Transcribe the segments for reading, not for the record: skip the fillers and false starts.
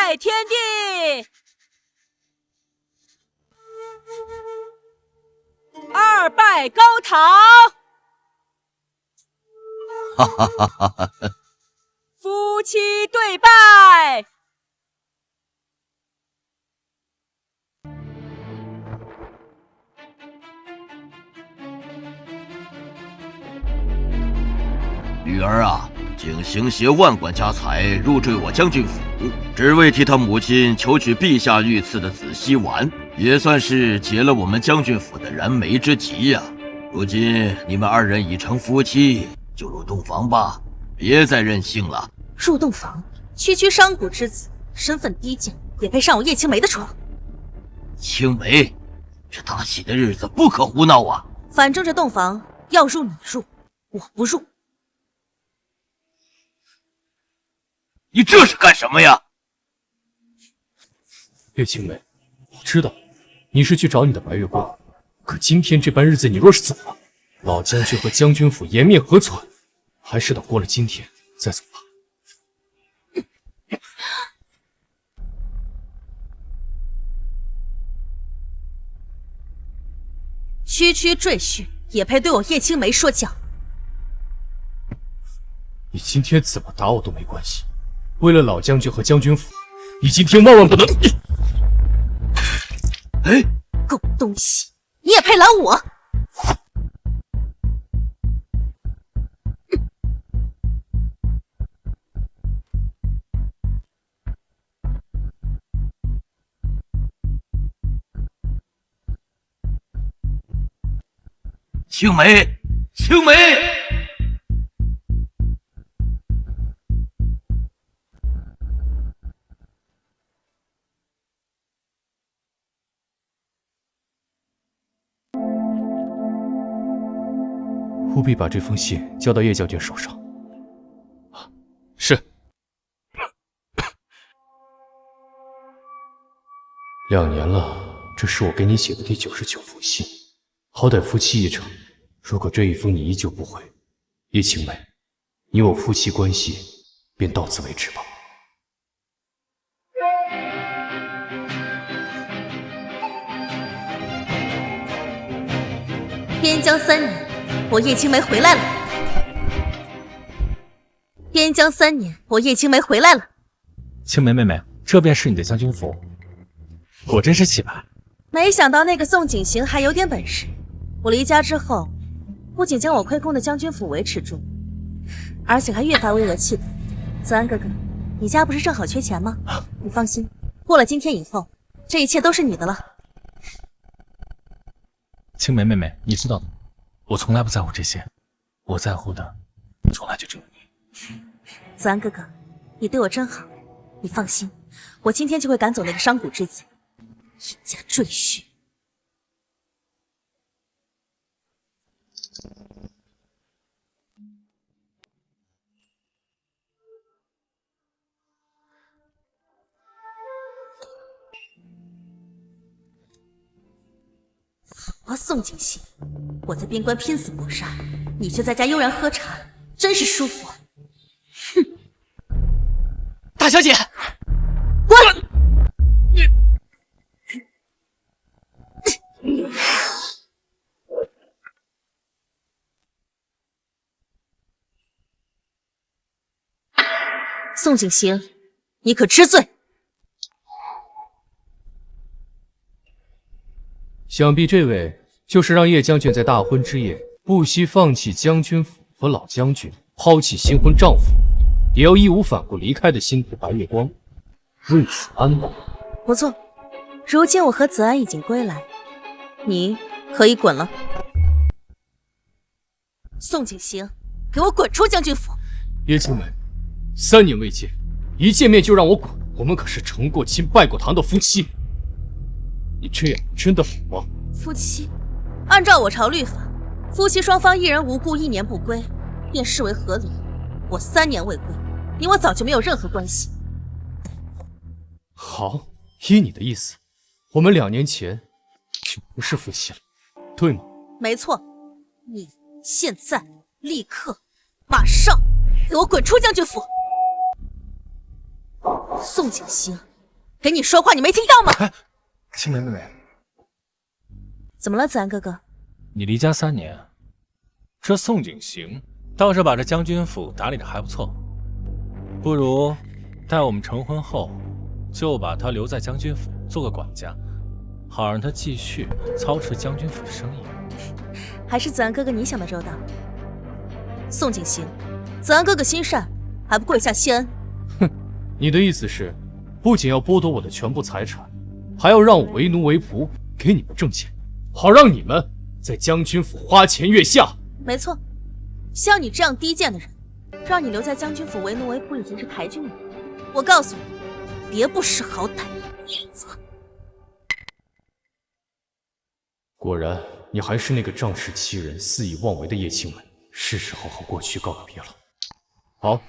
拜天地，二拜高堂。哈哈哈哈哈！夫妻对拜。女儿啊，景行携万贯家财入赘我将军府，只为替他母亲求取陛下御赐的紫溪丸，也算是解了我们将军府的燃眉之急呀。如今你们二人已成夫妻，就入洞房吧，别再任性了。入洞房？区区商贾之子，身份低贱，也配上我叶青梅的床？青梅，这大喜的日子不可胡闹啊！反正这洞房要入你入，我不入。你这是干什么呀？叶青梅，我知道你是去找你的白月光，可今天这般日子，你若是走了，老将军和将军府颜面何存？还是等过了今天再走吧。区区赘婿也配对我叶青梅说教？你今天怎么打我都没关系，为了老将军和将军府，你今天万万不能！哎，狗东西，你也配拦我？青梅，青梅！务必把这封信交到叶将军手上。是。2年了，这是我给你写的第99封信，好歹夫妻一场。如果这一封你依旧不回，叶青梅，你我夫妻关系便到此为止吧。边疆3年，我叶青梅回来了。边疆3年，我叶青梅回来了。青梅妹妹，这便是你的将军府，果真是气派。没想到那个宋景行还有点本事。我离家之后，不仅将我亏空的将军府维持住，而且还越发巍峨气派。子安哥哥，你家不是正好缺钱吗？你放心，过了今天以后，这一切都是你的了。青梅妹妹，你知道的，我从来不在乎这些，我在乎的从来就只有你。子安哥哥，你对我真好，你放心，我今天就会赶走那个商贾之子，一家赘婿。啊，宋景行，我在边关拼死搏杀，你却在家悠然喝茶，真是舒服啊！哼，大小姐，滚！宋景行，你可知罪？想必这位就是让叶将军在大婚之夜不惜放弃将军府和老将军，抛弃新婚丈夫，也要义无反顾离开的新徒白月光，为子安吗？不错，如今我和子安已经归来，你可以滚了。宋景行，给我滚出将军府！叶青梅，3年未见，一见面就让我滚，我们可是成过亲拜过堂的夫妻。你这样真的好吗？夫妻，按照我朝律法，夫妻双方一人无故1年不归，便视为合理。我3年未归，你我早就没有任何关系。好，依你的意思，我们2年前就不是夫妻了，对吗？没错，你现在立刻马上给我滚出将军府！宋景行，跟你说话你没听到吗？青梅妹妹，怎么了，子安哥哥？你离家3年，这宋景行倒是把这将军府打理的还不错，不如待我们成婚后，就把他留在将军府做个管家，好让他继续操持将军府的生意。还是子安哥哥你想的周到。宋景行，子安哥哥心善，还不跪下谢恩？哼，你的意思是，不仅要剥夺我的全部财产，还要让我为奴为仆，给你们挣钱，好让你们在将军府花前月下？没错，像你这样低贱的人，让你留在将军府为奴为仆已经是抬举你了。我告诉你，别不识好歹，免责。果然，你还是那个仗势欺人、肆意妄为的叶青梅，是时候和过去告个别了。好，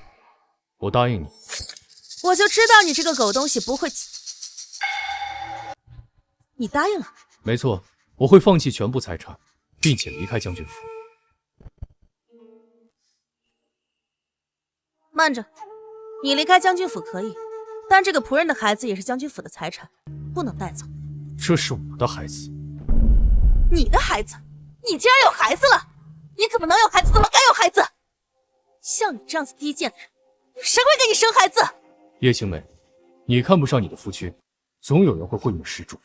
我答应你。我就知道你这个狗东西不会。你答应了？没错，我会放弃全部财产，并且离开将军府。慢着，你离开将军府可以，但这个仆人的孩子也是将军府的财产，不能带走。这是我的孩子。你的孩子？你竟然有孩子了？你怎么能有孩子？怎么敢有孩子？像你这样子低贱的人，谁会给你生孩子？叶青梅，你看不上你的夫君，总有人会慧命施主。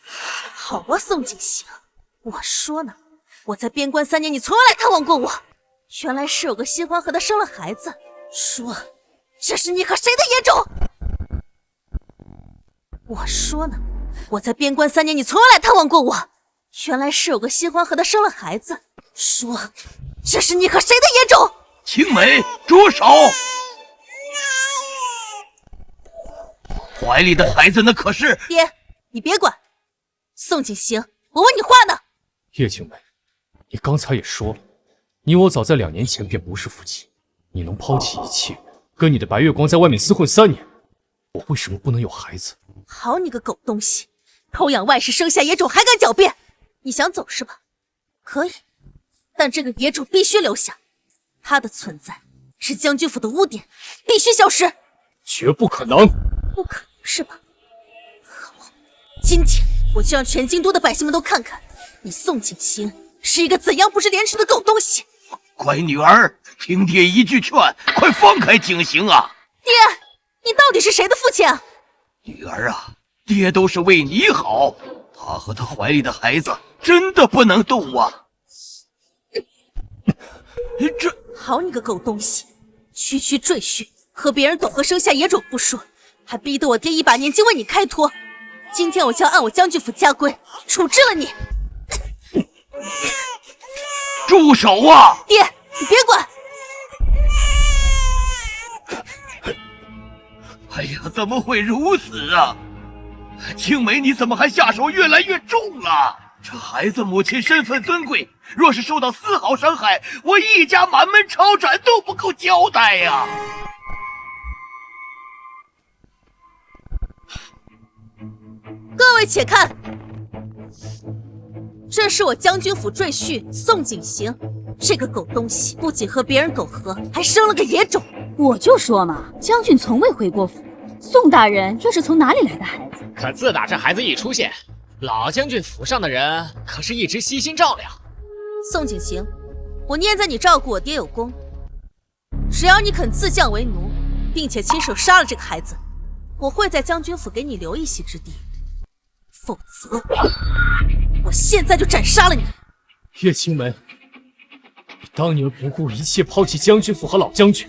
好啊，宋景行，我说呢，我在边关3年，你从来探望过我，原来是有个新欢和他生了孩子。说，这是你和谁的野种？我说呢，我在边关3年，你从来探望过我，原来是有个新欢和他生了孩子。说，这是你和谁的野种？青梅，住手！怀里的孩子那可是……爹，你别管。宋景行，我问你话呢。叶青梅，你刚才也说了，你我早在2年前便不是夫妻，你能抛弃一切，跟你的白月光在外面厮混3年，我为什么不能有孩子？好你个狗东西，偷养外室生下野种还敢狡辩？你想走是吧？可以，但这个野种必须留下，他的存在是将军府的污点，必须消失。绝不可能！不可能是吧？好，今天我就让全京都的百姓们都看看，你宋景行是一个怎样不知廉耻的狗东西！乖女儿，听爹一句劝，快放开景行啊！爹，你到底是谁的父亲啊？女儿啊，爹都是为你好，他和他怀里的孩子真的不能动啊！这好你个狗东西，区区赘婿，和别人苟合生下野种不说，还逼得我爹一把年纪为你开脱。今天我就要按我将军府家规处置了你。住手啊！爹，你别管。哎呀，怎么会如此啊？青梅，你怎么还下手越来越重了？这孩子母亲身份尊贵，若是受到丝毫伤害，我一家满门抄斩都不够交代呀！各位且看，这是我将军府赘婿宋景行，这个狗东西不仅和别人苟合，还生了个野种。我就说嘛，将军从未回过府，宋大人又是从哪里来的孩子？可自打这孩子一出现，老将军府上的人可是一直悉心照料。宋景行，我念在你照顾我爹有功，只要你肯自降为奴，并且亲手杀了这个孩子，我会在将军府给你留一席之地。否则，我现在就斩杀了你！叶青梅，你当年不顾一切抛弃将军府和老将军，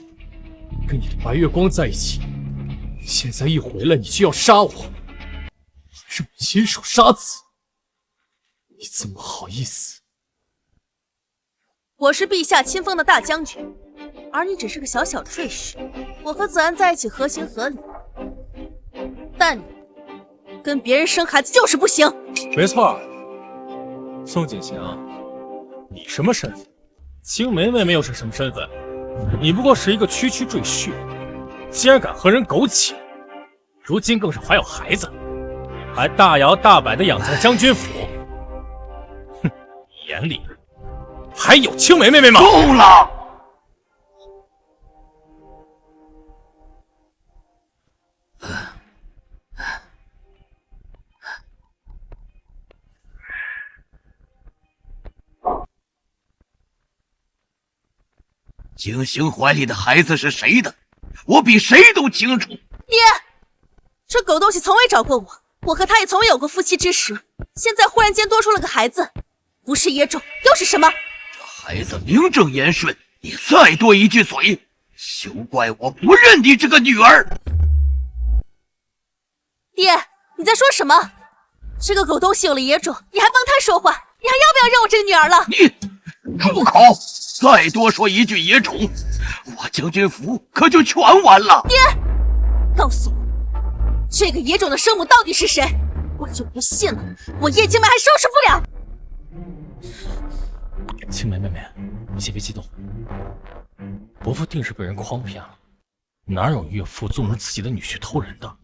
跟你的白月光在一起，现在一回来你就要杀我，让我亲手杀子，你怎么好意思？我是陛下亲封的大将军，而你只是个小小赘婿。我和子安在一起合情合理，但你跟别人生孩子就是不行。没错，宋景行，你什么身份？青梅妹妹又是什么身份？你不过是一个区区赘婿，竟然敢和人苟且，如今更是怀有孩子，还大摇大摆地养在将军府。哼，你眼里还有青梅妹妹吗？够了！景行怀里的孩子是谁的，我比谁都清楚。爹，这狗东西从未找过我，我和他也从未有过夫妻之实。现在忽然间多出了个孩子，不是野种又是什么？这孩子名正言顺，你再多一句嘴，休怪我不认你这个女儿。爹，你在说什么？这个狗东西有了野种，你还帮他说话，你还要不要认我这个女儿了？你住口！再多说一句野种，我将军府可就全完了。爹，告诉我，这个野种的生母到底是谁？我就不信了，我叶青梅还收拾不了。青梅妹妹，你先别激动，伯父定是被人诓骗了，哪有岳父纵容自己的女婿偷人的，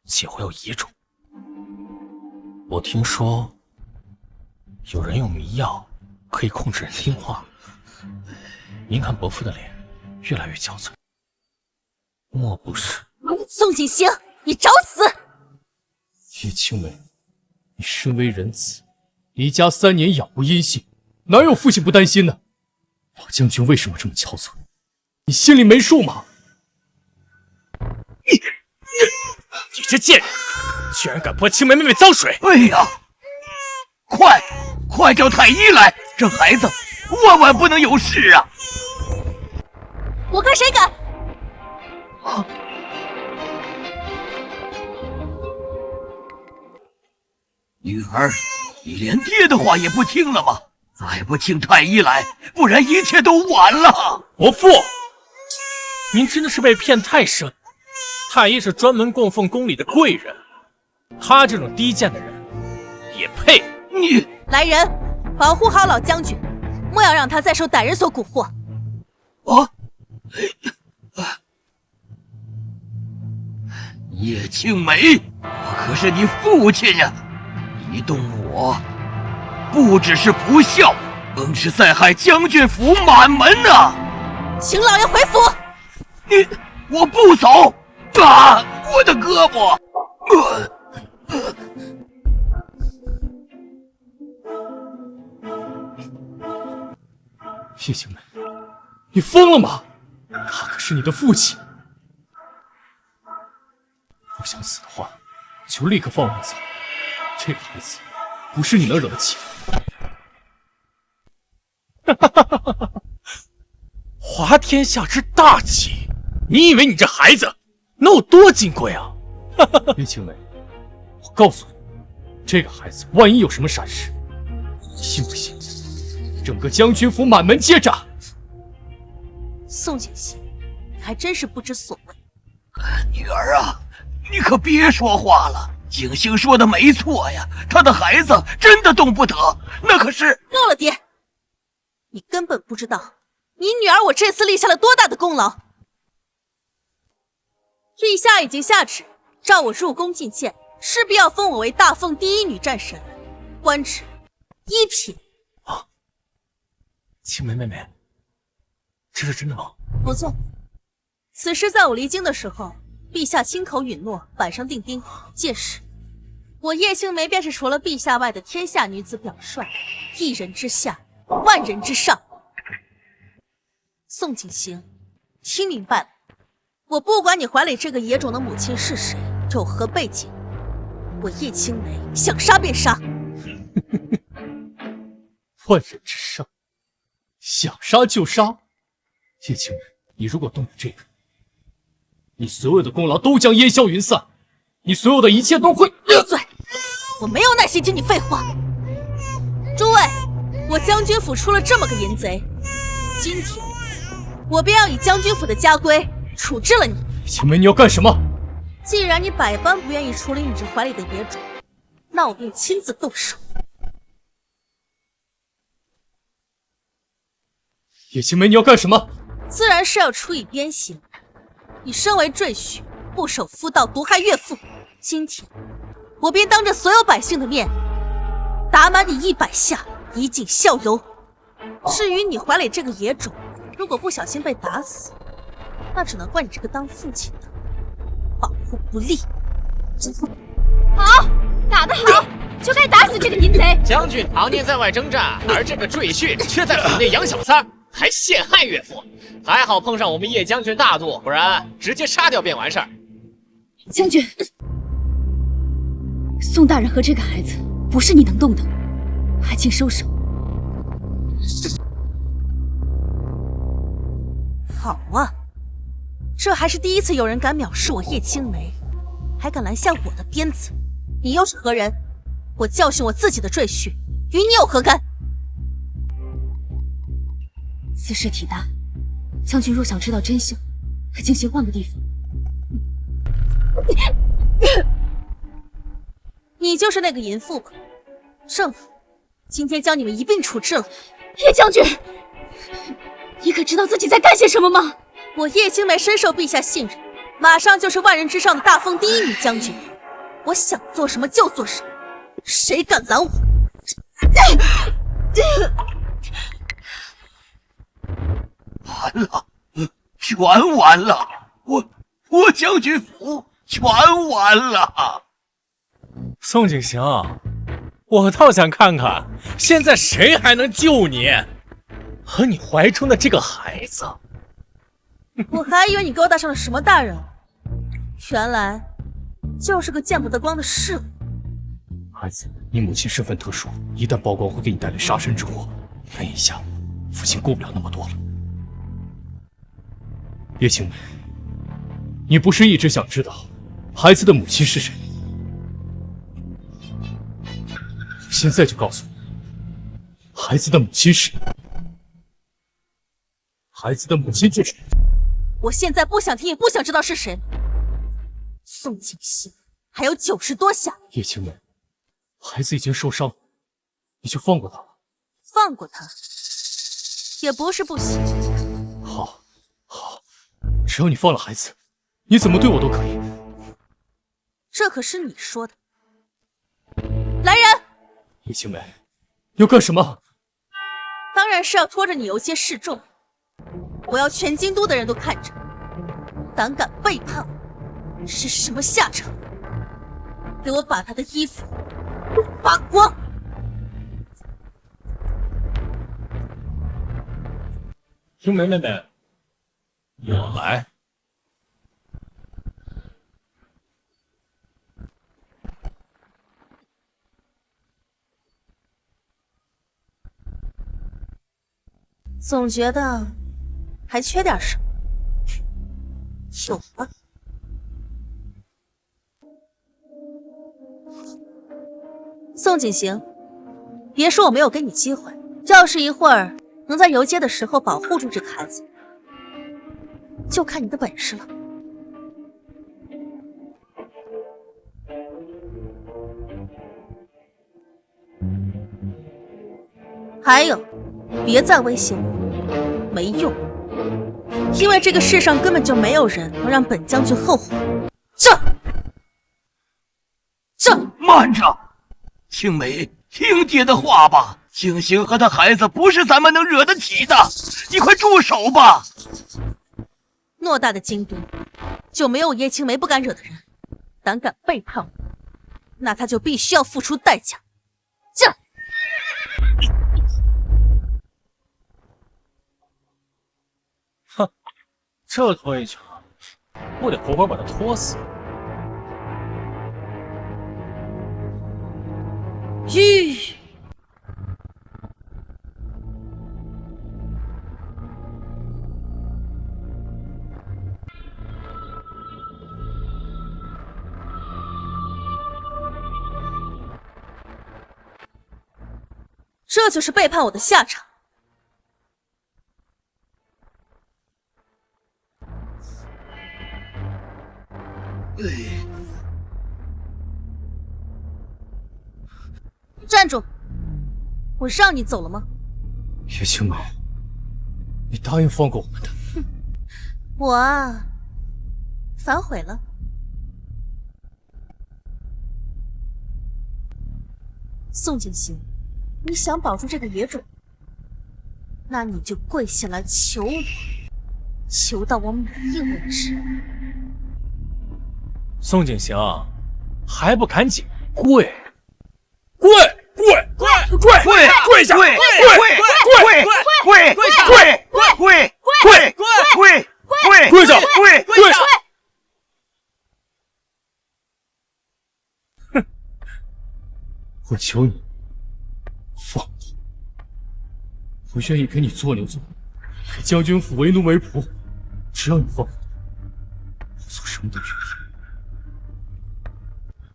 且会有野种？我听说有人用迷药可以控制人听话。您看伯父的脸越来越憔悴，莫不是？宋景行，你找死！叶青梅，你身为人子，离家3年杳无音信，哪有父亲不担心呢？老将军为什么这么憔悴？你心里没数吗？你这贱人，居然敢泼青梅妹妹脏水！哎呀，快叫太医来，这孩子万万不能有事啊！我看谁敢！女儿，你连爹的话也不听了吗？再不请太医来，不然一切都晚了。伯父，您真的是被骗太深。太医是专门供奉宫里的贵人，他这种低贱的人也配？你来人，保护好老将军，莫要让他再受歹人所蛊惑。叶青梅，我可是你父亲呀！你动我，不只是不孝，更是在害将军府满门呐！请老爷回府。我不走！啊，我的胳膊！叶青梅，你疯了吗？他可是你的父亲。不想死的话，就立刻放我走。这个孩子不是你能惹得起的。滑天下之大稽，你以为你这孩子能有多金贵啊？叶青梅，我告诉你，这个孩子万一有什么闪失，你信不信整个将军府满门皆斩？宋景行，你还真是不知所谓。女儿啊，你可别说话了。景行说的没错呀，他的孩子真的动不得，那可是……够了，爹！你根本不知道，你女儿我这次立下了多大的功劳。陛下已经下旨，召我入宫觐见，势必要封我为大凤第一女战神，官职1品。啊，青梅妹妹，这是真的吗？不错，此事在我离京的时候，陛下亲口允诺，板上钉钉。届时，我叶青梅便是除了陛下外的天下女子表率，一人之下，万人之上。宋景行，听明白了，我不管你怀里这个野种的母亲是谁，有何背景，我叶青梅想杀便杀。万人之上，想杀就杀。叶青梅，你如果动了这个，你所有的功劳都将烟消云散，你所有的一切都会……闭嘴！我没有耐心听你废话。诸位，我将军府出了这么个淫贼，今天我便要以将军府的家规处置了你。青梅，你要干什么？既然你百般不愿意处理你这怀里的野种，那我便亲自动手。叶青梅，你要干什么？自然是要处以鞭刑。你身为赘婿，不守妇道，毒害岳父，今天我便当着所有百姓的面，打满你100下，以儆效尤。至于你怀里这个野种，如果不小心被打死，那只能怪你这个当父亲的保护不力。好，打得好，就该打死这个淫贼。将军常年在外征战，而这个赘婿却在府内养小三儿，还陷害岳父，还好碰上我们叶将军大度，不然直接杀掉便完事儿。将军，宋大人和这个孩子不是你能动的，还请收手。好啊，这还是第一次有人敢藐视我叶青梅，还敢拦下我的鞭子。你又是何人？我教训我自己的赘婿，与你有何干？此事体大，将军若想知道真相，可进行换个地方。你就是那个淫妇吧？正好，今天将你们一并处置了。叶将军，你可知道自己在干些什么吗？我叶青梅深受陛下信任，马上就是万人之上的大封第一女将军，我想做什么就做什么，谁敢拦我？完了，全完了！我将军府全完了！宋景行，我倒想看看，现在谁还能救你和你怀中的这个孩子。我还以为你勾搭上了什么大人，原来就是个见不得光的侍卫。孩子，你母亲身份特殊，一旦曝光会给你带来杀身之祸。但眼下，父亲顾不了那么多了。叶青梅，你不是一直想知道孩子的母亲是谁？现在就告诉我，孩子的母亲是？孩子的母亲是谁？我现在不想听，也不想知道是谁。宋景行还有90多下。叶青梅，孩子已经受伤，你就放过他吧。放过他也不是不行。好，好，只要你放了孩子，你怎么对我都可以。这可是你说的。来人！叶青梅，要干什么？当然是要拖着你游街示众。我要全京都的人都看着，胆敢背叛我，是什么下场？给我把他的衣服扒光！青梅妹妹，我来。总觉得还缺点什么。有了。宋景行，别说我没有给你机会，要是一会儿能在游街的时候保护住这个孩子，就看你的本事了。还有，别再威胁我，没用，因为这个世上根本就没有人能让本将军后悔。这，慢着，青梅，听爹的话吧。景行和他孩子不是咱们能惹得起的，你快住手吧！偌大的京都，就没有叶青梅不敢惹的人，胆敢背叛我，那他就必须要付出代价。这，哼，这拖一脚，我得活活把他拖死。吁！这就是背叛我的下场。站住！我让你走了吗？叶青梅，你答应放过我们的。我啊，反悔了。宋景行，你想保住这个野种，那你就跪下来求我，求到我满意为止。宋景行，还不赶紧跪！跪！跪！跪！跪下！跪下！哼！我求你放我，我愿意给你做牛做马，给将军府为奴为仆，只要你放我，我做什么都愿意。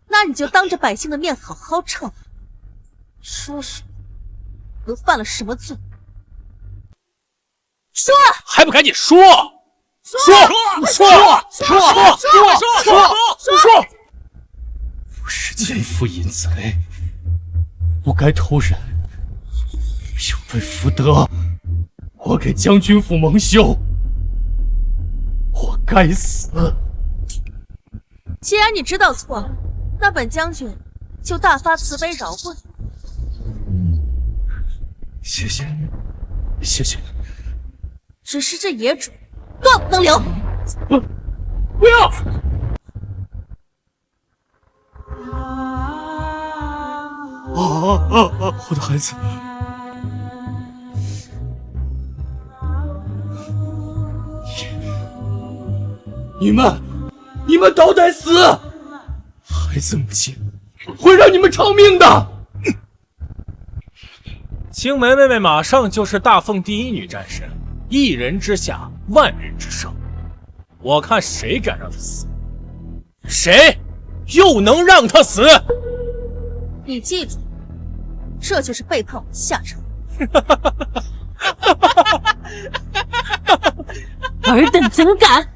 那你就当着百姓的面好好唱，说说都犯了什么罪？说，还不赶紧说！我是奸夫淫贼，不该偷人，又被福德，我给将军府蒙羞，我该死。既然你知道错了，那本将军就大发慈悲饶过你。谢谢，谢谢。只是这野种，断不能留。不要！我的孩子，你们都得死！孩子母亲会让你们偿命的。青梅妹妹马上就是大凤第一女战士，一人之下，万人之上。我看谁敢让她死，谁又能让她死？你记住，这就是背叛我的下场。尔等怎敢！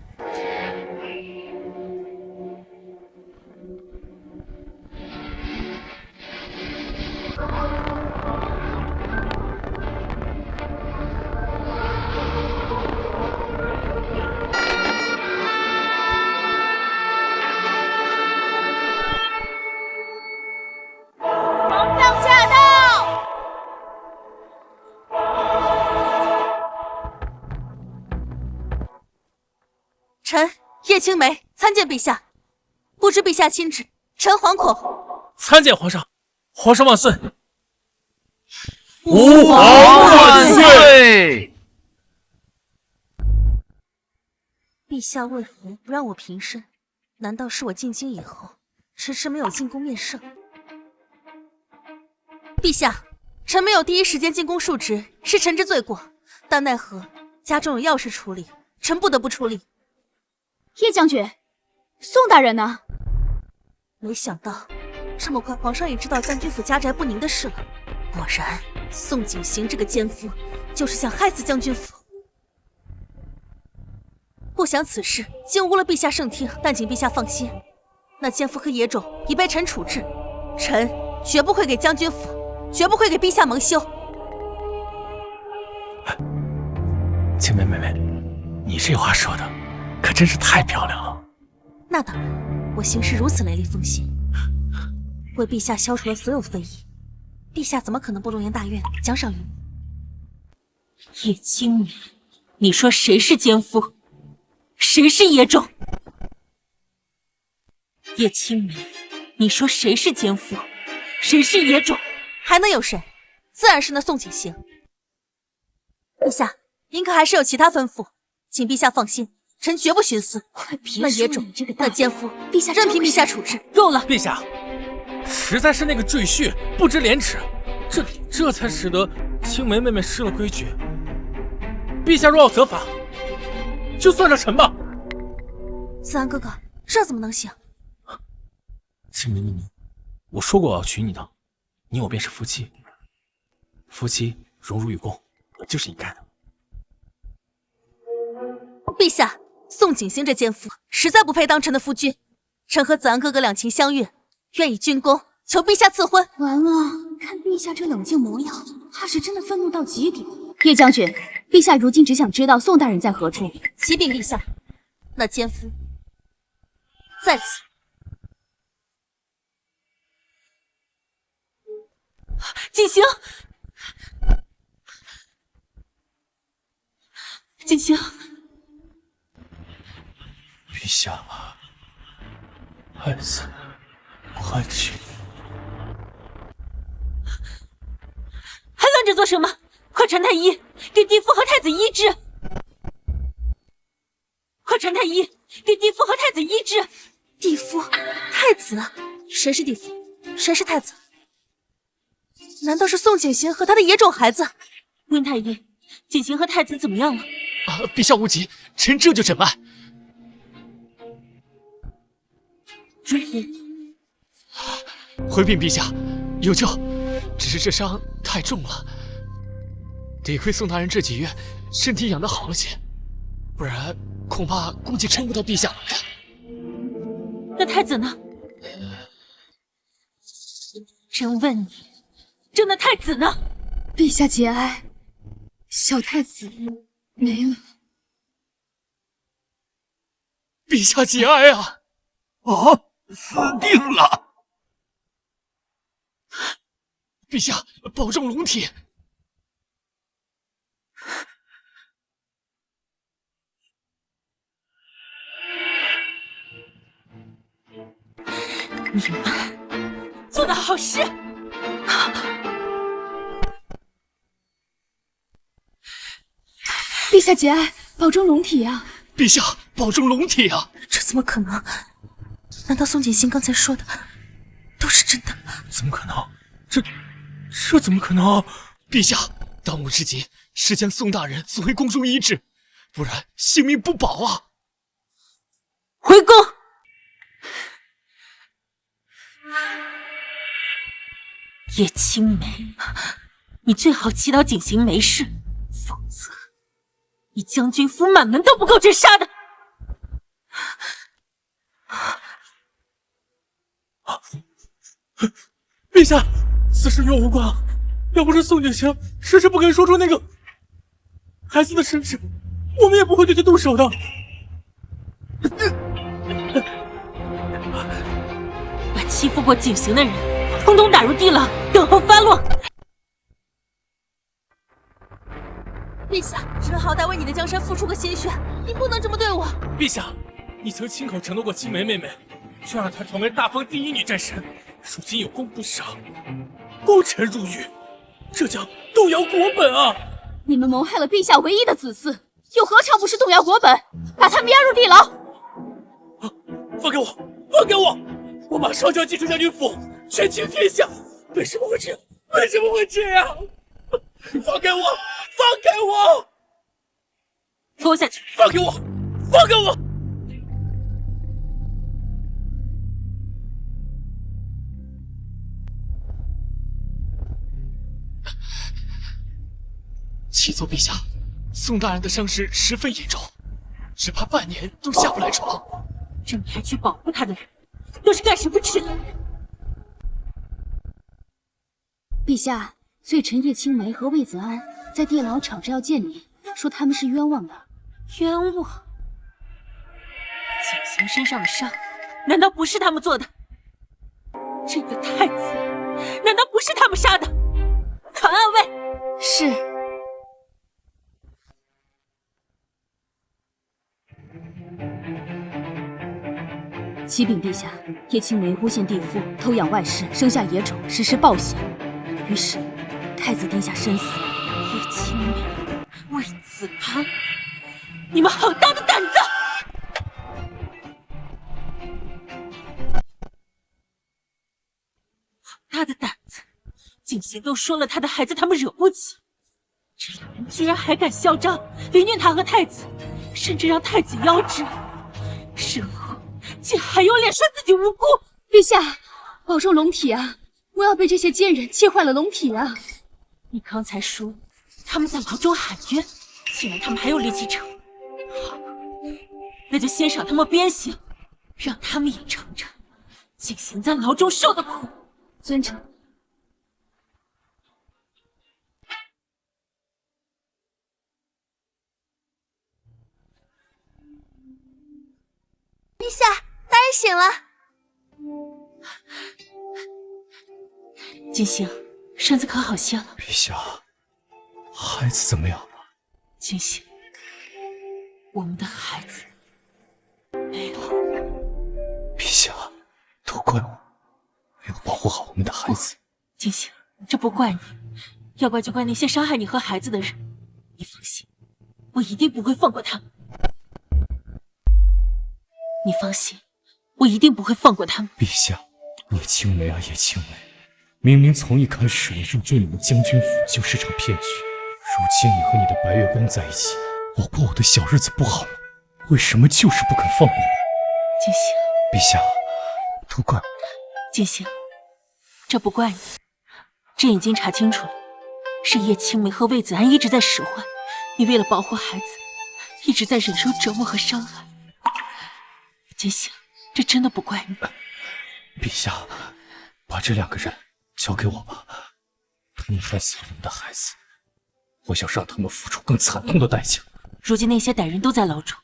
臣叶青梅参见陛下，不知陛下亲旨，臣惶恐。参见皇上，皇上万岁！吾皇万岁！陛下为何不让我平身？难道是我进京以后迟迟没有进宫面圣？陛下，臣没有第一时间进宫述职，是臣之罪过，但奈何家中有要事处理，臣不得不出力。叶将军，宋大人呢？没想到这么快皇上也知道将军府家宅不宁的事了。果然宋景行这个奸夫就是想害死将军府。不想此事竟污了陛下圣听，但请陛下放心，那奸夫和野种已被臣处置，臣绝不会给将军府，绝不会给陛下蒙羞。青梅妹妹，你这话说的可真是太漂亮了。那当然，我行事如此雷厉风行，为陛下消除了所有非议，陛下怎么可能不龙颜大悦，奖赏于我？叶青梅，你说谁是奸夫，谁是野种？叶青梅，你说谁是奸夫，谁是野种？还能有谁？自然是那宋景行。陛下，您可还是有其他吩咐？请陛下放心，臣绝不徇私。快别那野种，那奸夫，陛下任凭陛下处置。够了！陛下，实在是那个赘婿不知廉耻，这才使得青梅妹妹失了规矩。陛下若要责罚，就算着臣吧。思安哥哥，这怎么能行？青梅妹妹，我说过我要娶你的，你我便是夫妻，夫妻荣辱与共，本就是应该的。陛下，宋景行这奸夫实在不配当臣的夫君。臣和子安哥哥两情相悦，愿以军功求陛下赐婚。完了，看陛下这冷静模样，怕是真的愤怒到极点。叶将军，陛下如今只想知道宋大人在何处。启禀陛下，那奸夫在此。景行，景行。陛下，孩子，快去！着做什么？快传太医，给地父和太子医治！快传太医，给地父和太子医治！地父、太子，谁是地父？谁是太子？难道是宋景行和他的野种孩子？温太医，景行和太子怎么样了？陛下无急，臣这就诊脉。如何？回禀陛下，有救，只是这伤太重了，得亏宋大人这几月身体养得好了些，不然恐怕估计撑不到陛下来。那太子呢？朕问你，这那太子呢？陛下节哀，小太子没了。陛下节哀啊！啊，死定了！陛下保重龙体。你们做的好事！陛下节哀，保重龙体啊！陛下保重龙体啊！这怎么可能？难道宋景行刚才说的都是真的？怎么可能？这怎么可能？陛下，当务之急是将宋大人送回宫中医治，不然性命不保啊！回宫！叶青梅，你最好祈祷景行没事，否则你将军府满门都不够朕杀的。陛下，此事与我无关。要不是宋景行迟迟不肯说出那个孩子的身世，我们也不会对他动手的。把欺负过景行的人统统打入地牢，等候发落。陛下，朕好歹为你的江山付出过鲜血，你不能这么对我。陛下，你曾亲口承诺过青梅妹妹，要让她成为大封第一女战神，如今有功不赏，功臣入狱，这叫动摇国本啊！你们谋害了陛下唯一的子嗣，又何尝不是动摇国本？把他们押入地牢！放开我！放开我！我马上就要进出将军府，权倾天下。为什么会这样？为什么会这样？放开我！放开我！拖下去！放开我！放开我！启奏陛下，宋大人的伤势十分严重，只怕半年都下不来床。这你还去保护他的人，都是干什么吃的？陛下，罪臣叶青梅和魏子安在地牢吵着要见你，说他们是冤枉的。冤枉？景行身上的伤，难道不是他们做的？这个太子，难道不是他们杀的？传暗卫。是。启禀陛下，叶青梅诬陷地父偷养外室，生下野种，实施暴行，于是太子殿下身死。叶青梅、魏子安，你们好大的胆子！好大的胆子！景行都说了他的孩子他们惹不起，这两人居然还敢嚣张，凌虐他和太子，甚至让太子夭折，身后竟还有脸说自己无辜！陛下，保重龙体啊！不要被这些奸人气坏了龙体啊！你刚才说他们在牢中喊冤，既然他们还有力气撑，好，那就先赏他们鞭刑，让他们也尝尝景行在牢中受的苦。遵旨。陛下，大人醒了。景行，身子可好些了？陛下，孩子怎么样了？景行，我们的孩子没了。陛下，都怪我，没有保护好我们的孩子。景行，这不怪你，要怪就怪那些伤害你和孩子的人。你放心，我一定不会放过他们。你放心，我一定不会放过他们。陛下，叶青梅啊，叶青梅，明明从一开始我入赘你们将军府就是场骗局。如今你和你的白月光在一起，我过我的小日子不好吗？为什么就是不肯放过我？金星，陛下，都怪我。金星，这不怪你，朕已经查清楚了，是叶青梅和魏子安一直在使唤你，为了保护孩子，一直在忍受折磨和伤害。金星，这真的不怪你。陛下，把这2个人交给我吧，他们害死了我们的孩子，我想让他们付出更惨痛的代价。如今那些歹人都在牢中，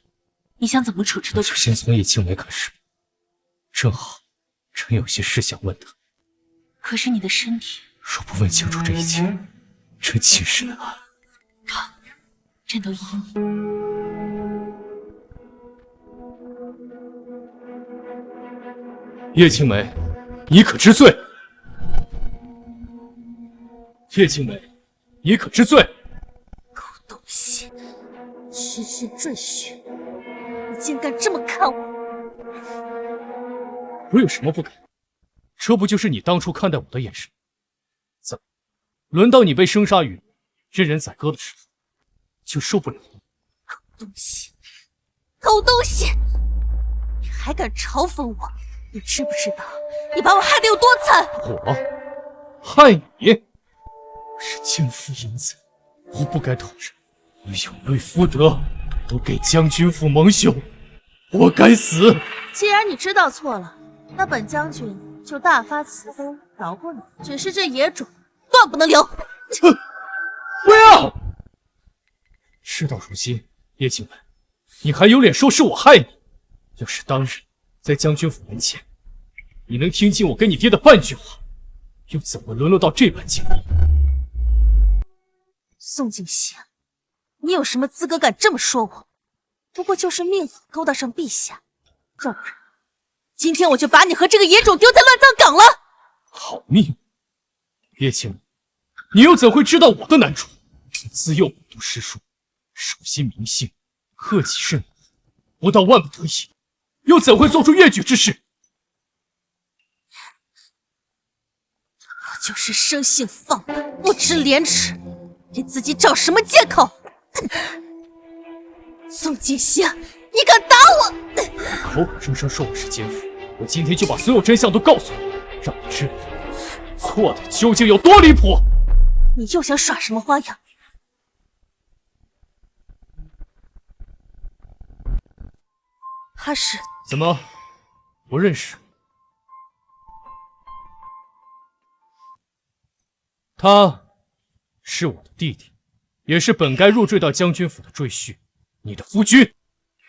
你想怎么处置都可以。就先从叶青梅开始。正好，臣有些事想问他。可是你的身体……若不问清楚这一切，朕岂是呢？好，朕都依你。叶青梅，你可知罪？叶青梅，你可知罪？狗东西，区区赘婿，你竟敢这么看我！我有什么不敢？这不就是你当初看待我的眼神？怎么，轮到你被生杀予夺、任人宰割的时候，就受不了？狗东西，狗东西！你还敢嘲讽我？你知不知道你把我害得有多惨？我害你？我是奸夫淫贼，我不该投人，我有罪夫德，我给将军府蒙羞，我该死！既然你知道错了，那本将军就大发慈悲饶过你。只是这野种断不能留。哼，不要！事到如今，叶青梅，你还有脸说是我害你？要是当日在将军府门前，你能听进我跟你爹的半句话，又怎么沦落到这般境地？宋景行，你有什么资格敢这么说我？不过就是命勾搭上陛下，要不然今天我就把你和这个野种丢在乱葬岗了。好命！叶青梅，你又怎会知道我的难处？自幼不读诗书，守心明性，克己慎独，不到万不得已，又怎会做出越矩之事？我就是生性放荡，不知廉耻，给自己找什么借口？宋锦行，你敢打我！口口声声说我是奸夫，我今天就把所有真相都告诉你，让你知道错的究竟有多离谱。你又想耍什么花样？他是……怎么，不认识？他是我的弟弟，也是本该入赘到将军府的赘婿，你的夫君。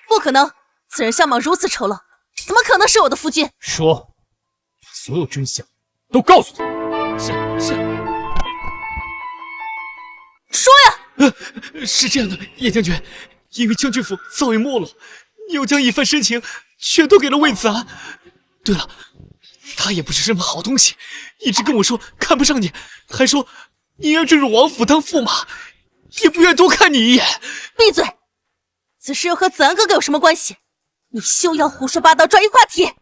不可能，此人相貌如此丑陋，怎么可能是我的夫君？说，把所有真相都告诉他。是。说呀！是这样的，叶将军，因为将军府早已没落，你又将一番深情全都给了魏子安。对了，他也不是什么好东西，一直跟我说看不上你，还说宁愿坠入王府当驸马，也不愿多看你一眼。闭嘴！此事又和子安哥哥有什么关系？你休要胡说八道，转移话题。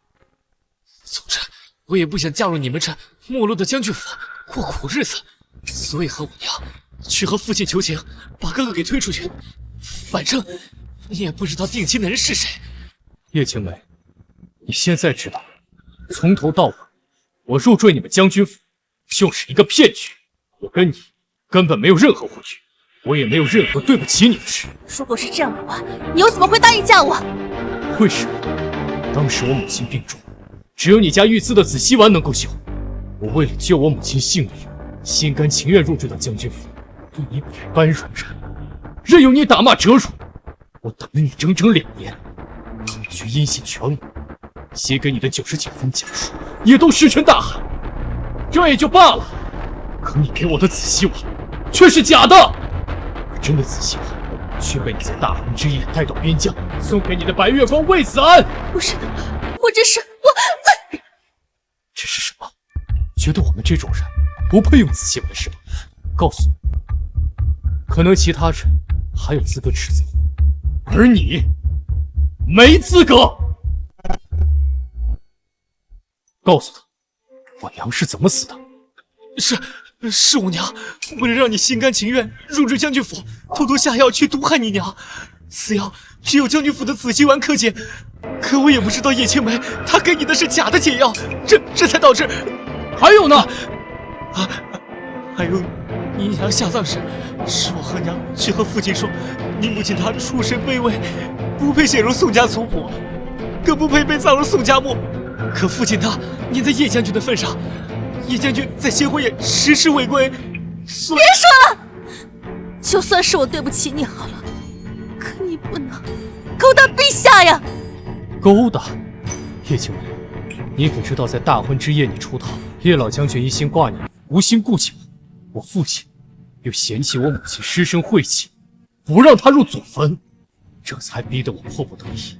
总之，我也不想嫁入你们这没落的将军府过苦日子，所以和我娘去和父亲求情，把哥哥给推出去。反正你也不知道定亲的人是谁。叶青梅，你现在知道了，从头到尾，我入赘你们将军府就是一个骗局。我跟你根本没有任何过去，我也没有任何对不起你的事。如果是这样的话，你又怎么会答应嫁我？为什么？当时我母亲病重，只有你家御赐的紫溪丸能够救。我为了救我母亲性命，心甘情愿入赘到将军府，对你百般容忍，任由你打骂折辱。我等了你整整2年，你却阴险全无，写给你的99封家书也都石沉大海。这也就罢了，可你给我的紫溪丸却是假的，而真的紫溪丸却被你在大婚之夜带到边疆，送给你的白月光魏子安。不是的，我这是这是什么？觉得我们这种人不配用紫溪丸是吧？告诉我，可能其他人还有资格指责，而你没资格。告诉他，我娘是怎么死的。是我娘，为了让你心甘情愿入赘将军府，偷偷下药去毒害你娘。此药只有将军府的紫溪丸可解，可我也不知道叶青梅她给你的是假的解药，这才导致。还有呢？还有，你娘下葬时，是我和娘去和父亲说，你母亲她出身卑微，不配写入宋家族谱，更不配被葬入宋家墓。可父亲他念在叶将军的份上，叶将军在新婚夜实施违规。别说了，就算是我对不起你好了，可你不能勾搭陛下呀！勾搭？叶青梅，你可知道在大婚之夜你出逃，叶老将军一心挂你，无心顾及我父亲又嫌弃我母亲师生晦气，不让她入祖坟，这才逼得我迫不得已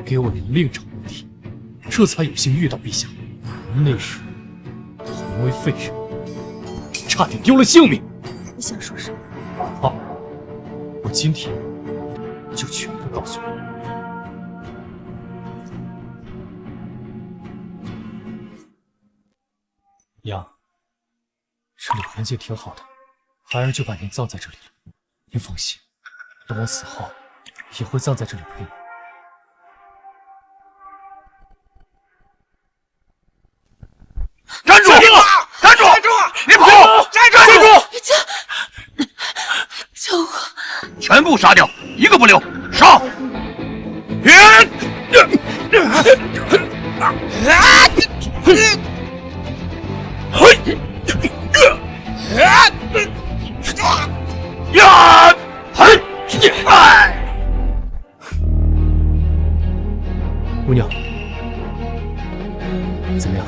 给我娘另找目的，这才有幸遇到陛下。而那时我名为废人，差点丢了性命。你想说什么？好，我今天就全部告诉你。娘，这里环境挺好的，孩儿就把您葬在这里了。您放心，等我死后也会葬在这里陪你。站住！站住！别跑！站住！救我！全部杀掉，一个不留！上！姑娘，怎么样？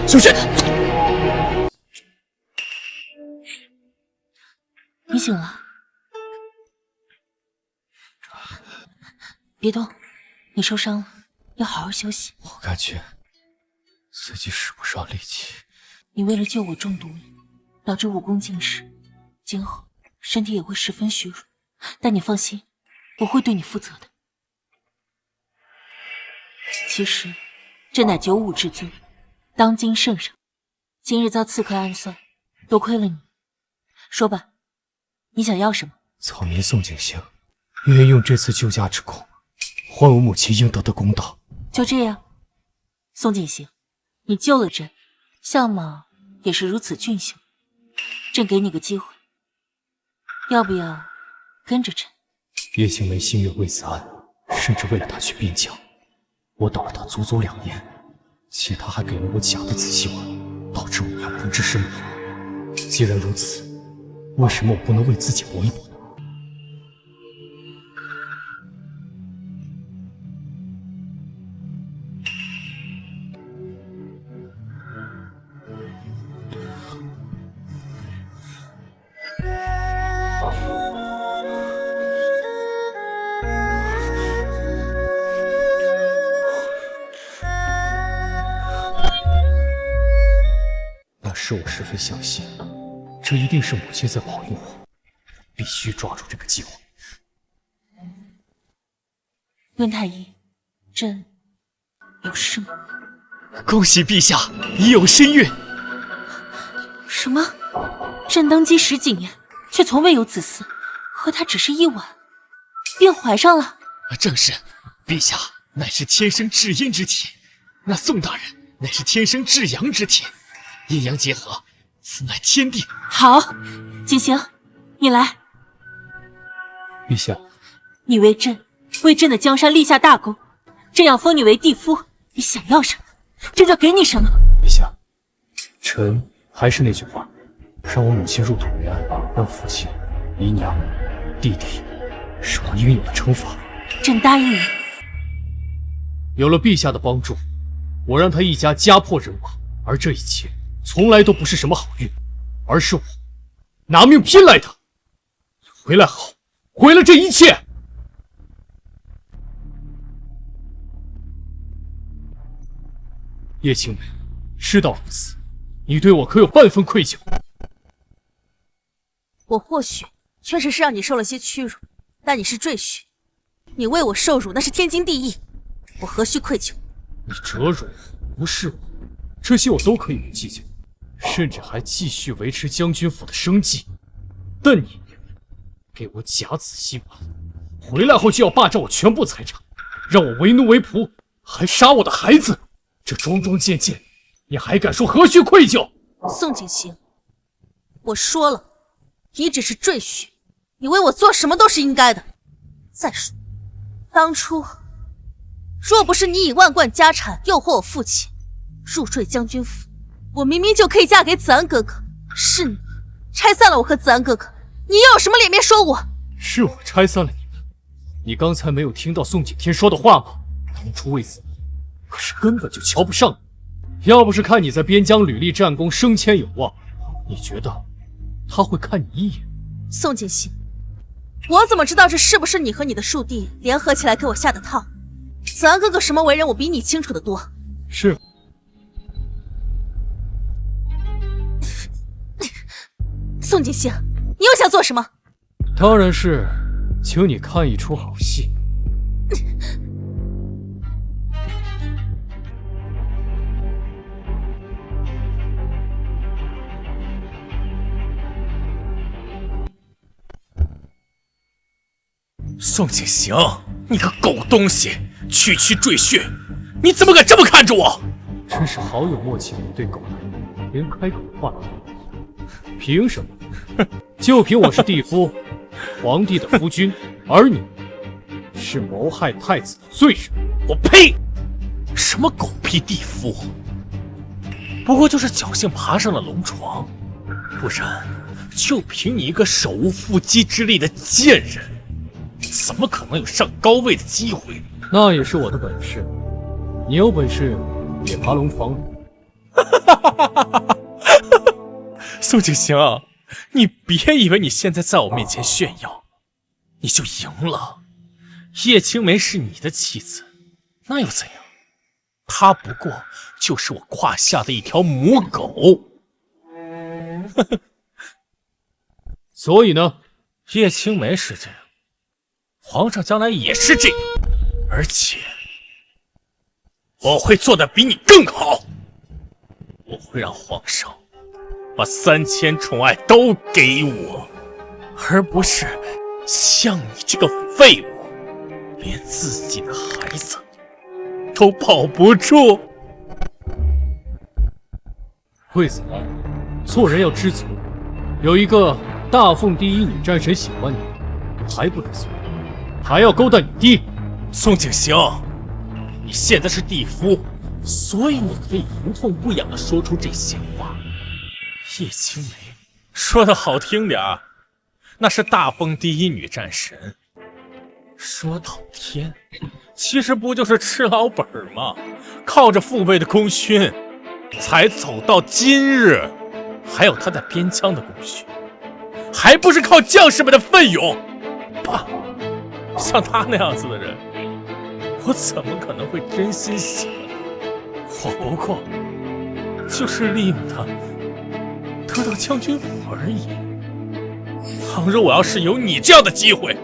小心！你醒了，别动，你受伤了，要好好休息。我感觉自己使不上力气。你为了救我中毒了，导致武功尽失，今后身体也会十分虚弱。但你放心，我会对你负责的。其实，这乃九五之尊，当今圣上，今日遭刺客暗算，多亏了你。说吧，你想要什么？草民宋景行愿意用这次救驾之功，还我母亲应得的公道。就这样，宋景行，你救了朕，相貌也是如此俊秀，朕给你个机会，要不要跟着朕？叶青梅心愿为此安，甚至为了他去边疆，我等了他足足2年，且他还给了我假的紫溪丸，导致我娘不治身亡。既然如此，为什么我不能为自己搏一搏呢？那时我十分相信，这一定是母亲在保佑我，必须抓住这个机会。温太医，朕有事吗？恭喜陛下已有身孕。什么？朕登基10几年，却从未有子嗣，和他只是一晚，便怀上了。正是，陛下乃是天生至阴之体，那宋大人乃是天生至阳之体，阴阳结合，此乃天定。好，景行，你来。陛下，你为朕的江山立下大功，朕要封你为帝夫，你想要什么，朕就给你什么。陛下，臣还是那句话，让我母亲入土为安，让父亲、姨娘、弟弟受到应有的惩罚。朕答应你。有了陛下的帮助，我让他一家家破人亡，而这一切从来都不是什么好运，而是我拿命拼来的。回来后，毁了这一切。叶青梅，事到如此，你对我可有半分愧疚？我或许确实是让你受了些屈辱，但你是赘婿，你为我受辱那是天经地义，我何须愧疚？你折辱我，无视我，这些我都可以不计较，甚至还继续维持将军府的生计。但你给我假子希丸，回来后就要霸占我全部财产，让我为奴为仆，还杀我的孩子，这桩桩件件，你还敢说何须愧疚？宋景行，我说了，你只是赘婿，你为我做什么都是应该的。再说，当初若不是你以万贯家产诱惑我父亲入赘将军府，我明明就可以嫁给子安哥哥。是你拆散了我和子安哥哥，你又有什么脸面说我？是我拆散了你们。你刚才没有听到宋景天说的话吗？当初为子，可是根本就瞧不上你。要不是看你在边疆屡立战功，升迁有望，你觉得他会看你一眼？宋景行，我怎么知道这是不是你和你的庶弟联合起来给我下的套？子安哥哥什么为人，我比你清楚的多。是。宋景行，你又想做什么？当然是请你看一出好戏。宋景行，你个狗东西，区区赘婿，你怎么敢这么看着我？真是好有默契的一对狗男人，连开口的话都没有。凭什么？就凭我是帝夫，皇帝的夫君，而你是谋害太子的罪人。我呸！什么狗屁帝夫？不过就是侥幸爬上了龙床，不然就凭你一个手无缚鸡之力的贱人，怎么可能有上高位的机会？那也是我的本事，你有本事也爬龙床。宋景行，你别以为你现在在我面前炫耀，你就赢了。叶青梅是你的妻子，那又怎样？她不过就是我胯下的一条母狗。所以呢？叶青梅是这样，皇上将来也是这样，而且我会做得比你更好。我会让皇上把3000宠爱都给我，而不是像你这个废物，连自己的孩子都保不住。惠子兰，做人要知足。有一个大凤第一女战神喜欢你，还不知足，还要勾搭你爹。宋景行，你现在是帝夫，所以你可以不痛不痒地说出这些话。叶青梅说的好听点儿，那是大风第一女战神；说到天，其实不就是吃老本吗？靠着父辈的功勋，才走到今日。还有他在边疆的功勋，还不是靠将士们的奋勇？爸，像他那样子的人，我怎么可能会真心喜欢他？我不过就是利用他得到将军府而已。倘若我要是有你这样的机会，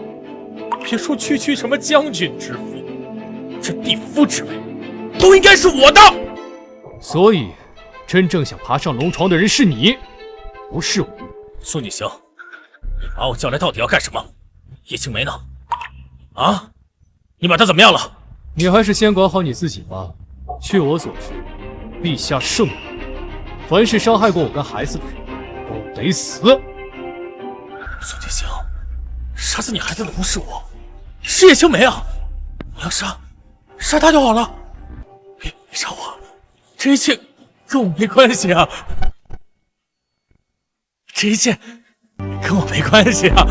别说区区什么将军之父，这帝夫之位都应该是我的。所以真正想爬上龙床的人是你，不是我。宋景行，你把我叫来到底要干什么？叶青梅呢？啊，你把她怎么样了？你还是先管好你自己吧。据我所知，陛下圣明，凡是伤害过我跟孩子的人，都得死。宋景行，杀死你孩子的不是我，是叶青梅啊！你要杀她就好了，别杀我，这一切跟我没关系啊！这一切跟我没关系啊！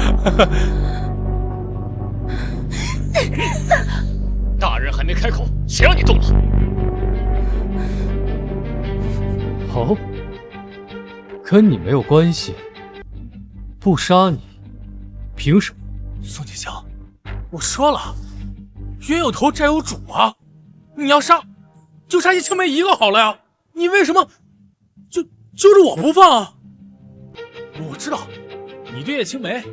大人还没开口，谁让你动了？好，跟你没有关系，不杀你，凭什么？宋景行，我说了，冤有头债有主啊！你要杀，就杀叶青梅一个好了呀！你为什么揪着我不放啊？我知道你对叶青梅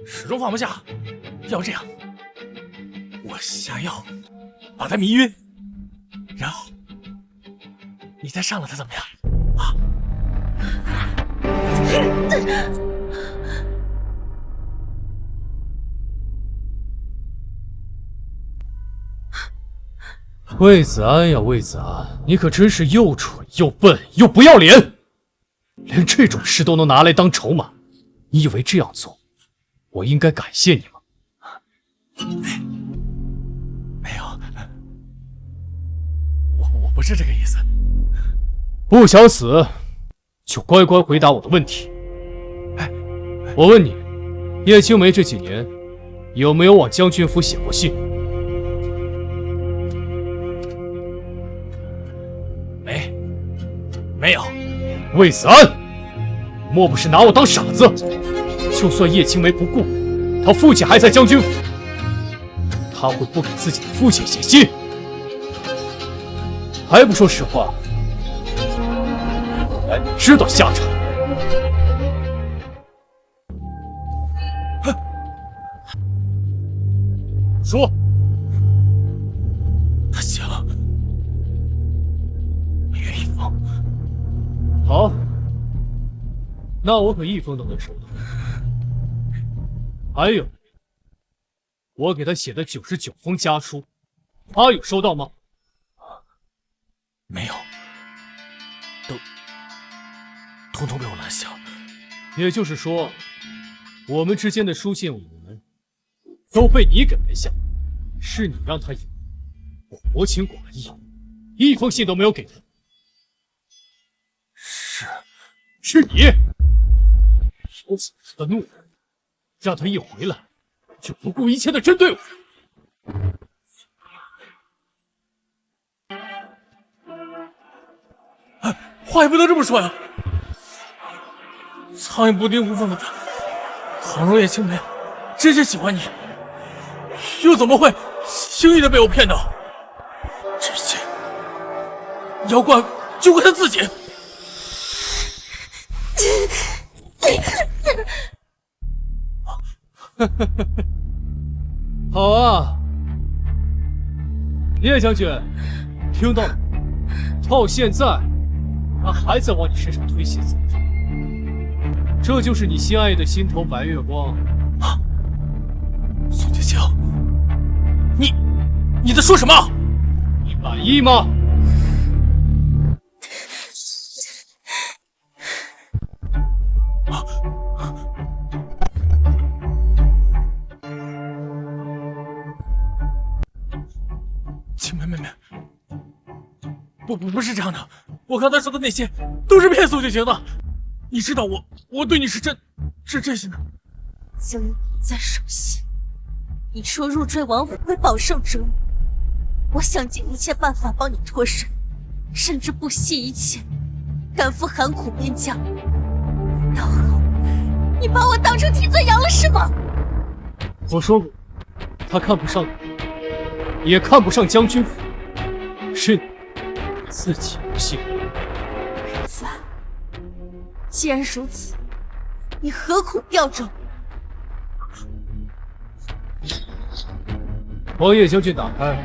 始终放不下，要这样，我下药把她迷晕，然后你再上了她怎么样？啊？魏子安呀，魏子安，你可真是又蠢又笨又不要脸，连这种事都能拿来当筹码。你以为这样做，我应该感谢你吗？没有，我不是这个意思。不想死，就乖乖回答我的问题。我问你，叶青梅这几年有没有往将军府写过信？没有。魏子安，莫不是拿我当傻子？就算叶青梅不顾我，她父亲还在将军府，她会不给自己的父亲写信？还不说实话，来，你知道下场。说，他写了每月1封。好，那我可一封都能收到。还有，我给他写的99封家书，他有收到吗？没有，统统被我拦下。也就是说，我们之间的书信往来都被你给拦下，是你让他赢，我薄情寡义，一封信都没有给他。是你，挑起他的怒火，让他一回来就不顾一切的针对我。话也不能这么说呀！苍蝇不叮无缝的蛋，倘若叶青梅真是喜欢你，又怎么会轻易的被我骗到？这一切要怪就怪他自己。好啊，叶将军，听到了？到现在，他还在往你身上推卸责任，这就是你心爱的心头白月光啊！宋剑清，你在说什么？你满意吗？青梅妹妹，不是这样的，我刚才说的那些都是骗宋剑清的。你知道我对你是真心的。将你在手心，你说入赘王府会饱受折磨，我想尽一切办法帮你脱身，甚至不惜一切赶赴寒苦边疆。到后，你把我当成替罪羊了是吗？我说过，他看不上你，也看不上将军府，是你自己不信。子安，既然如此，你何苦吊着我？帮叶将军打开。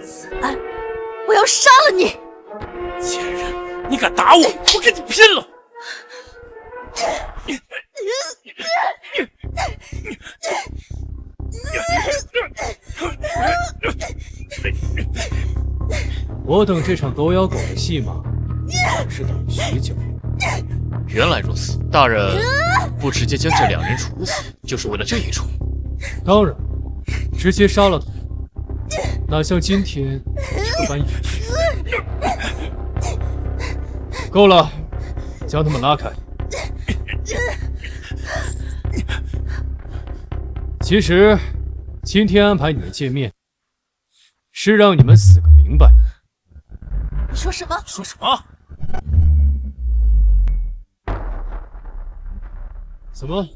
子安，我要杀了你！贱人，你敢打我，我跟你拼了！我等这场狗咬狗的戏码是等了许久。原来如此，大人不直接将这2人处死，就是为了这一出。当然，直接杀了他，哪像今天这般野趣。够了，将他们拉开。其实，今天安排你们见面，是让你们死个明白。你说什么？说什么？怎么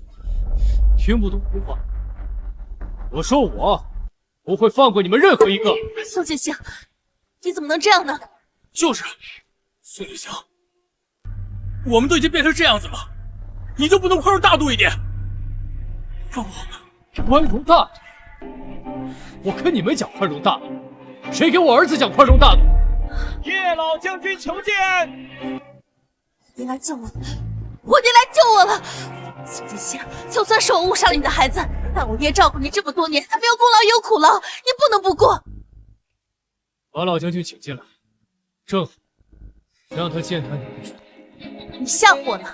听不懂胡话？我说我不会放过你们任何一个。宋景行，你怎么能这样呢？就是宋景行，我们都已经变成这样子了，你就不能宽容大度一点？放我们宽容大度？我跟你们讲宽容大度，谁给我儿子讲宽容大度？叶老将军求见。你来救我了，我爹来救我了。宋景行，就算是我误伤了你的孩子，但我爹照顾你这么多年，他没有功劳也有苦劳，你不能不顾。把老将军请进来，正好让他见他女婿。你吓唬我呢？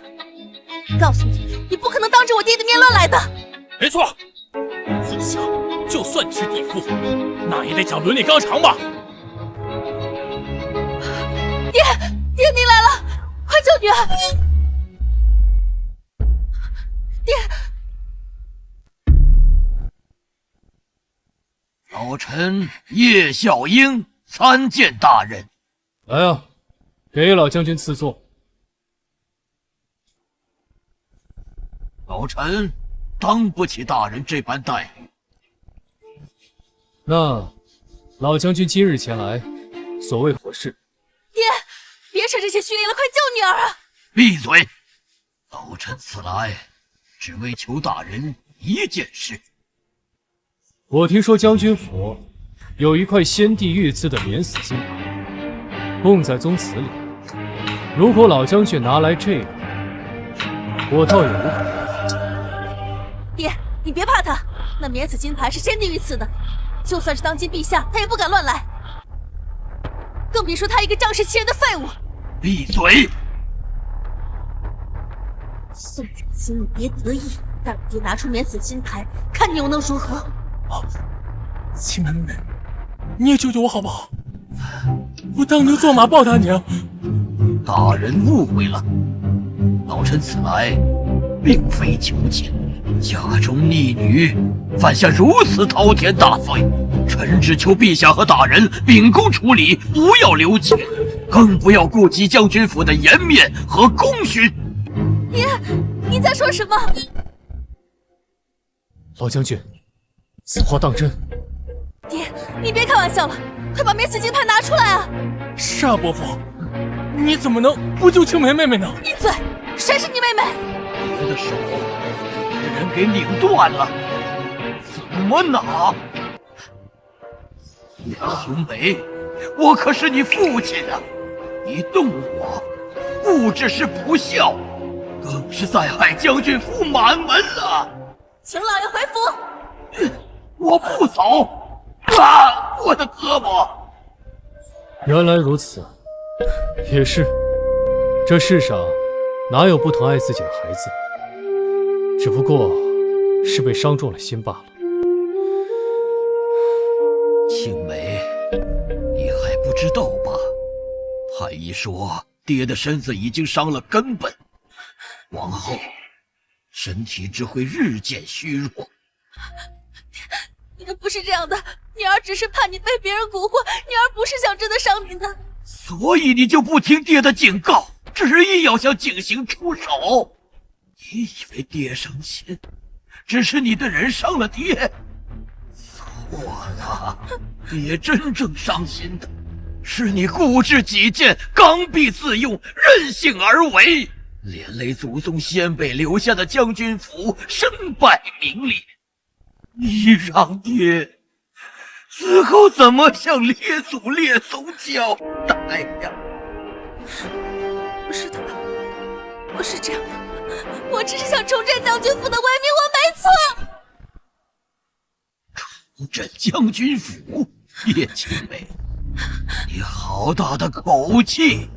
告诉你，你不可能当着我爹的面乱来的。没错，宋景行，就算你是地父，那也得讲伦理纲常吧。爹，您来了，快救女儿！爹，老臣叶孝英参见大人。来啊，给老将军赐座。老臣当不起大人这般待遇。那老将军今日前来，所谓何事？爹，别扯这些虚灵了，快救女儿啊！闭嘴！老臣此来只为求大人一件事。我听说将军府有一块先帝御赐的免死金牌，供在宗祠里。如果老将军拿来这个，我倒也无可。爹，你别怕他，那免死金牌是先帝御赐的，就算是当今陛下，他也不敢乱来，更别说他一个仗势欺人的废物。闭嘴！宋景行，你别得意，让我爹拿出免死金牌，看你又能如何？青梅妹妹，你也救救我好不好？我当牛做马报答你啊！大人误会了，老臣此来并非求情，家中逆女犯下如此滔天大罪，臣只求陛下和大人秉公处理，不要留情，更不要顾及将军府的颜面和功勋。爹，你在说什么？老将军，此话当真？爹，你别开玩笑了，快把免死金牌拿出来啊！是啊，伯父，你怎么能不救青梅妹妹呢？闭嘴！谁是你妹妹？爹的手被别人给拧断了，怎么拿？青梅，我可是你父亲啊！你动我，不只是不孝，更是在害将军府满门了。请老爷回府。我不走！啊，我的胳膊！原来如此，也是，这世上哪有不疼爱自己的孩子？只不过是被伤中了心罢了。青梅，你还不知道吧？太医说，爹的身子已经伤了根本，往后身体只会日渐虚弱。你不是这样的，女儿只是怕你被别人蛊惑，女儿不是想真的伤你的。所以你就不听爹的警告，执意要向景行出手。你以为爹伤心，只是你的人伤了爹。错了，爹真正伤心的是你固执己见，刚愎自用，任性而为，连累祖宗先辈留下的将军府身败名裂。你让爹死后怎么向列祖列宗交代呀？不是的，不是这样的，我只是想重振将军府的威名，我没错。重振将军府？叶青梅，你好大的口气！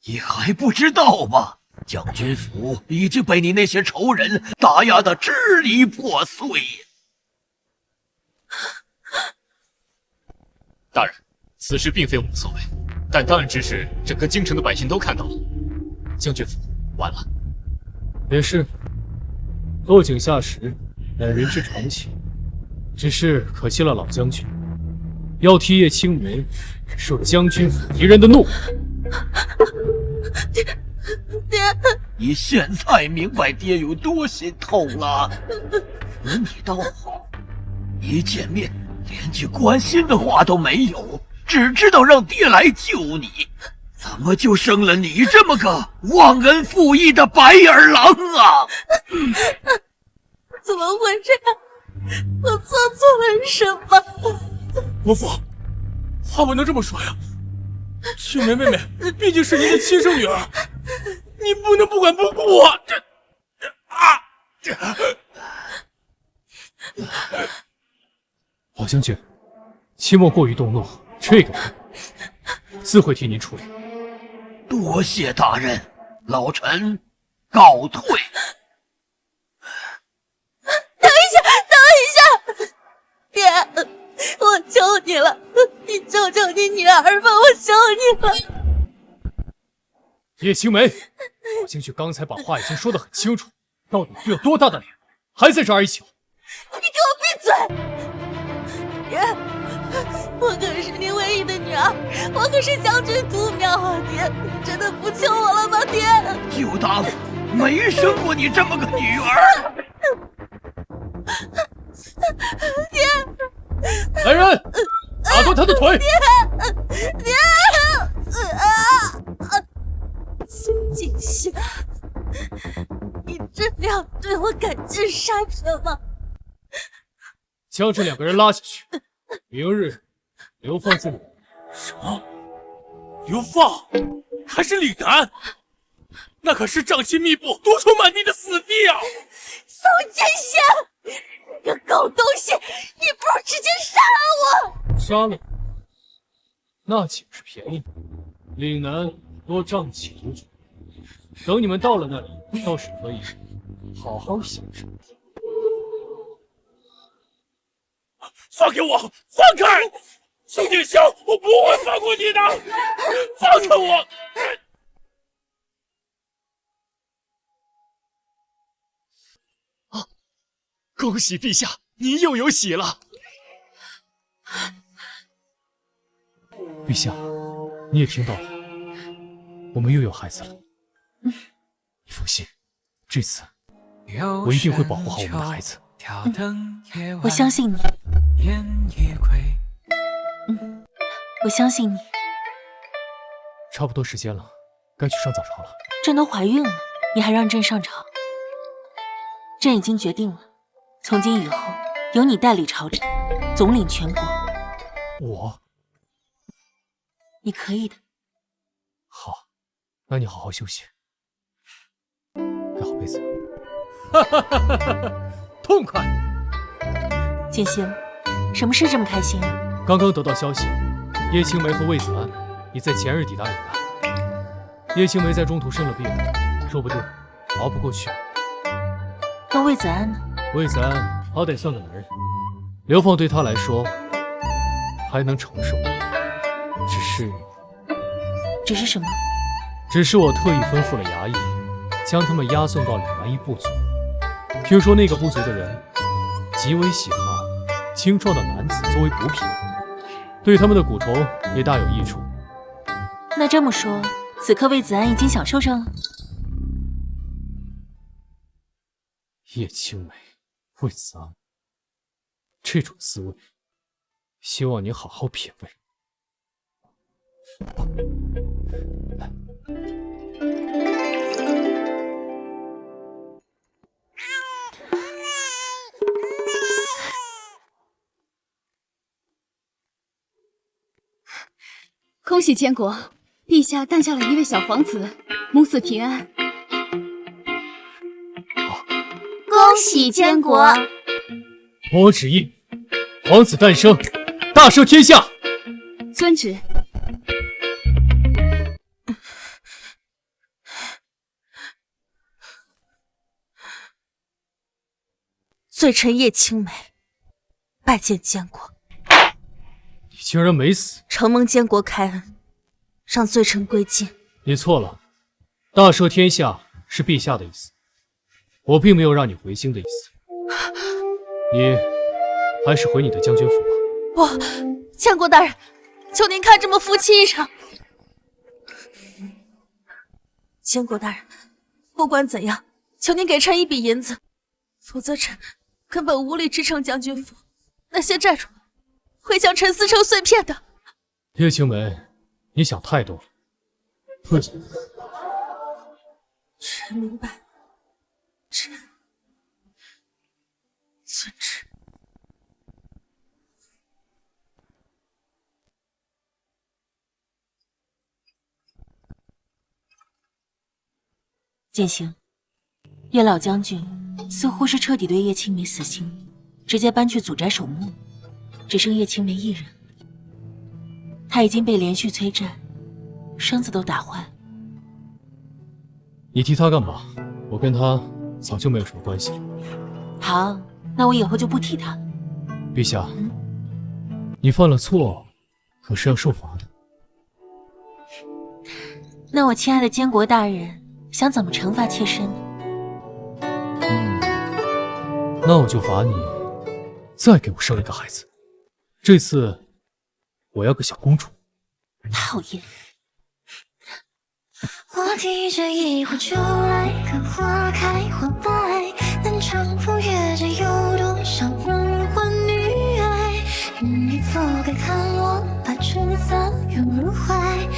你还不知道吗？将军府已经被你那些仇人打压得支离破碎。大人，此事并非我们所为，但当然之事，整个京城的百姓都看到了。将军府完了。也是，落井下石，乃人之常情。只是可惜了老将军，要替叶青梅受将军府敌人的怒。爹，你现在明白爹有多心痛了。可你倒好，一见面连句关心的话都没有，只知道让爹来救你。怎么就生了你这么个忘恩负义的白眼狼啊？怎么会这样？我做错了什么？伯父，话不能这么说呀。青梅妹妹毕竟是您的亲生女儿，你不能不管不顾啊！老将军，切莫过于动怒，这个事自会替您处理。多谢大人，老臣告退。等一下，爹，我求你了，你救救你女儿吧，我求你了。叶青梅，老将军刚才把话已经说得很清楚，到底需要多大的脸，还在这儿一求？你给我闭嘴！爹，我可是你唯一的女儿，我可是将军独苗啊！爹，你真的不救我了吗？爹，就当没生过你这么个女儿。爹，来人，打断他的腿！爹，宋锦熙，你真的要对我赶尽杀绝吗？将这两个人拉下去，明日流放自理。什么？流放？还是岭南？那可是瘴气密布、毒虫满地的死地啊！宋锦熙，你个狗东西，你不如直接杀了我！杀了，那岂不是便宜你？岭南多瘴气毒虫，等你们到了那里，倒是可以好好享受。放开我！放开！宋景霄，我不会放过你的！放开我！恭喜陛下，您又有喜了。陛下，你也听到了，我们又有孩子了。你放心，这次我一定会保护好我们的孩子。我相信你。我相信你。差不多时间了，该去上早朝了。朕都怀孕了，你还让朕上朝？朕已经决定了，从今以后由你代理朝政，总领全国。我？你可以的。好，那你好好休息，盖好被子。痛快！锦溪，什么事这么开心？刚刚得到消息，叶青梅和魏子安已在前日抵达岭南。叶青梅在中途生了病，说不定熬不过去。那魏子安呢？魏子安好歹算个男人，流放对他来说还能承受。只是什么？只是我特意吩咐了衙役，将他们押送到岭南一部族。听说那个部族的人极为喜好青壮的男子作为补品，对他们的蛊虫也大有益处。那这么说，此刻魏子安已经享受上了。叶青梅、魏子安，这种滋味，希望你好好品味。来，恭喜监国，陛下诞下了一位小皇子，母子平安。恭喜监国！我旨意，皇子诞生，大赦天下。遵旨。罪臣叶青梅拜见监国。你竟然没死！承蒙监国开恩，让罪臣归晋。你错了，大赦天下是陛下的意思，我并没有让你回京的意思。你还是回你的将军府吧。不，监国大人，求您看这么夫妻一场。监国大人，不管怎样，求您给臣一笔银子，否则臣根本无力支撑将军府。那些债主会将臣撕成碎片的。叶青梅，你想太多了。退下。臣明白，臣遵旨。践行，叶老将军似乎是彻底对叶青梅死心，直接搬去祖宅守墓，只剩叶青梅一人。他已经被连续催债，身子都打坏。你提他干嘛？我跟他早就没有什么关系了。好，那我以后就不提他。陛下，你犯了错，可是要受罚的。那我亲爱的监国大人想怎么惩罚妾身呢？那我就罚你再给我生一个孩子，这次我要个小公主。讨厌！我提着一壶酒来，看花开花败，但长风月着有多少梦幻女爱？你否该看我把春色涌入怀。